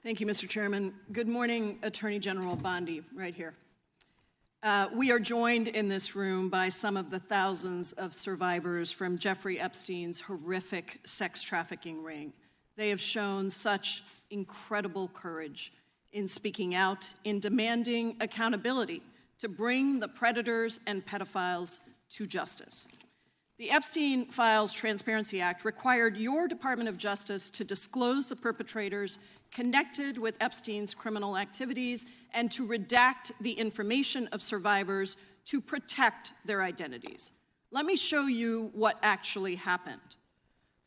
Thank you, Mr. Chairman. Good morning, Attorney General Bondi, right here. We are joined in this room by some of the thousands of survivors from Jeffrey Epstein's horrific sex trafficking ring. They have shown such incredible courage in speaking out, in demanding accountability to bring the predators and pedophiles to justice. The Epstein Files Transparency Act required your Department of Justice to disclose the perpetrators connected with Epstein's criminal activities and to redact the information of survivors to protect their identities. Let me show you what actually happened.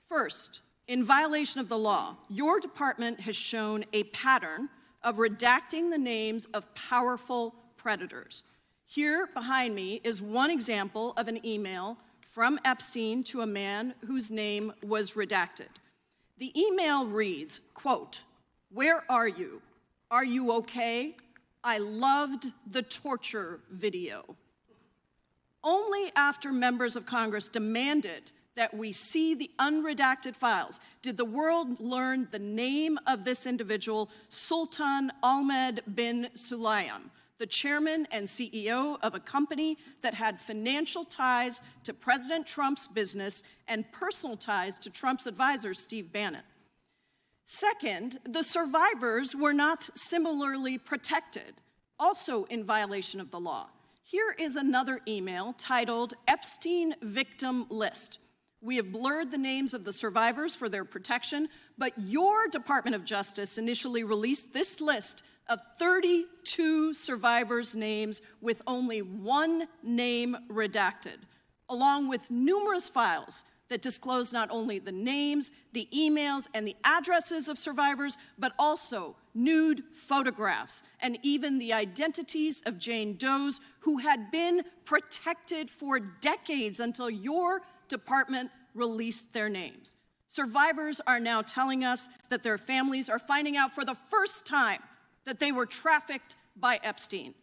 First, in violation of the law, your department has shown a pattern of redacting the names of powerful predators. Here behind me is one example of an email from Epstein to a man whose name was redacted. The email reads, quote, "Where are you? Are you okay? I loved the torture video." Only after members of Congress demanded that we see the unredacted files did the world learn the name of this individual, Sultan Ahmed bin Sulayem, the chairman and CEO of a company that had financial ties to President Trump's business and personal ties to Trump's advisor, Steve Bannon. Second, the survivors were not similarly protected, also in violation of the law. Here is another email titled Epstein Victim List. We have blurred the names of the survivors for their protection, but your Department of Justice initially released this list of 32 survivors' names with only one name redacted, along with numerous files that disclose not only the names, the emails, and the addresses of survivors, but also nude photographs and even the identities of Jane Does who had been protected for decades until your department released their names. Survivors are now telling us that their families are finding out for the first time that they were trafficked by Epstein.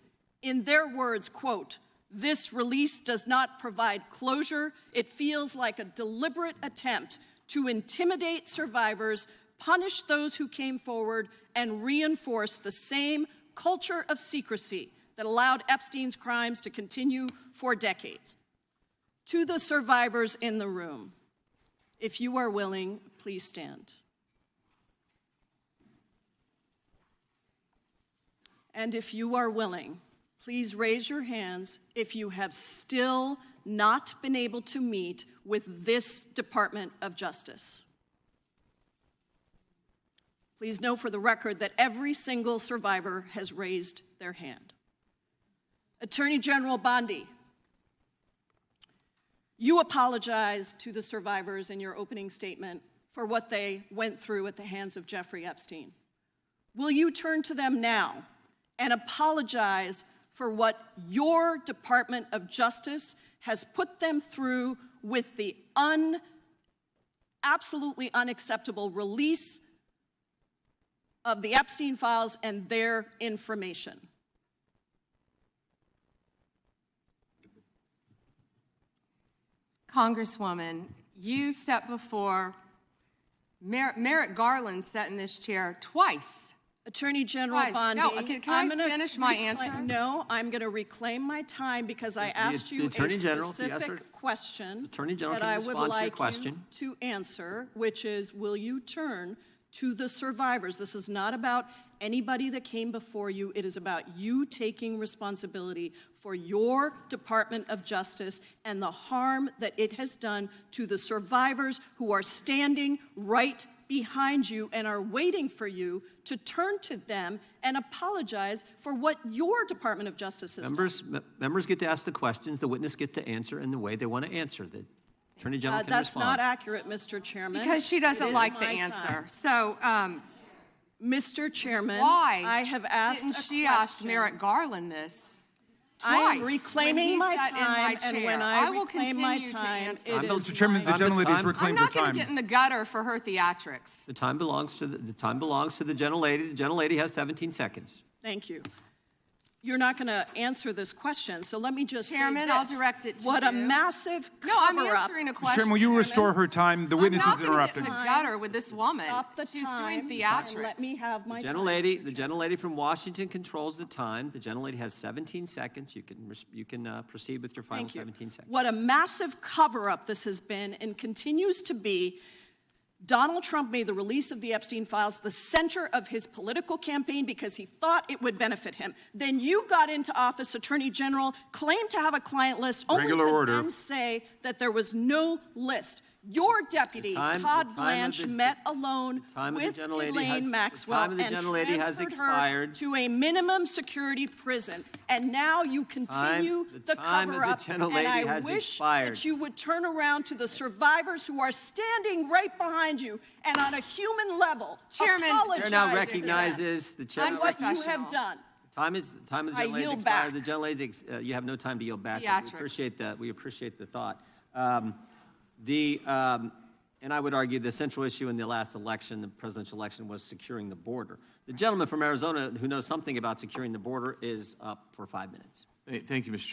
In their words, quote, "This release does not provide closure. It feels like a deliberate attempt to intimidate survivors, punish those who came forward, and reinforce the same culture of secrecy that allowed Epstein's crimes to continue for decades." To the survivors in the room, if you are willing, please stand. And if you are willing, please raise your hands if you have still not been able to meet with this Department of Justice. Please know for the record that every single survivor has raised their hand. Attorney General Bondi, you apologized to the survivors in your opening statement for what they went through at the hands of Jeffrey Epstein. Will you turn to them now and apologize for what your Department of Justice has put them through with the absolutely unacceptable release of the Epstein files and their information? Congresswoman, you sat before, Merrick Garland sat in this chair twice. Attorney General Bondi, No, can I finish my answer? No, I'm going to reclaim my time because I asked you a specific question that I would like you to answer, which is, will you turn to the survivors? This is not about anybody that came before you. It is about you taking responsibility for your Department of Justice and the harm that it has done to the survivors who are standing right behind you and are waiting for you to turn to them and apologize for what your Department of Justice has done. Members get to ask the questions, the witness gets to answer in the way they want to answer. The Attorney General can that's respond. not accurate, Mr. Chairman. Because she doesn't like the answer. Time. So, Mr. Chairman, why I have asked didn't she ask Merrick Garland this? I'm reclaiming my time, and when I reclaim my time, it is Mr. Chairman, the gentlelady has reclaimed her time. I'm not going to get in the gutter for her theatrics. The time belongs to the gentlelady. The gentlelady has 17 seconds. Thank you. you're not going to answer this question. So let me just Chairman, say this. I'll direct it to what a you. massive No, I'm cover-up. answering a Mr. question. Chairman, will you restore her time? The witness is I'm not gonna get interrupting. in the gutter with this woman. Stop the She's time doing and theatrics. let me have my The time. gentlelady from Washington controls the time. The gentlelady has 17 seconds. You can proceed with your final Thank you. 17 seconds. What a massive cover-up this has been and continues to be. Donald Trump made the release of the Epstein files the center of his political campaign because he thought it would benefit him. Then you got into office, Attorney General, claimed to have a client list, only Regular to order. then say that there was no list. Your deputy, Todd Blanche, met alone with Elaine Maxwell and transferred her to a minimum security prison. And now you continue the cover-up. And I wish that you would turn around to the survivors who are standing right behind you and on a human level Chairman, apologize The chair now to recognizes the them chair. on what you have done. The time of the gentlelady yield expired. back. The gentlelady, you have no time to yield back. Theatrics. We appreciate that. We appreciate the thought. And I would argue the central issue in the last election, the presidential election, was securing the border. The gentleman from Arizona who knows something about securing the border is up for 5 minutes. Thank you, Mr. Chairman.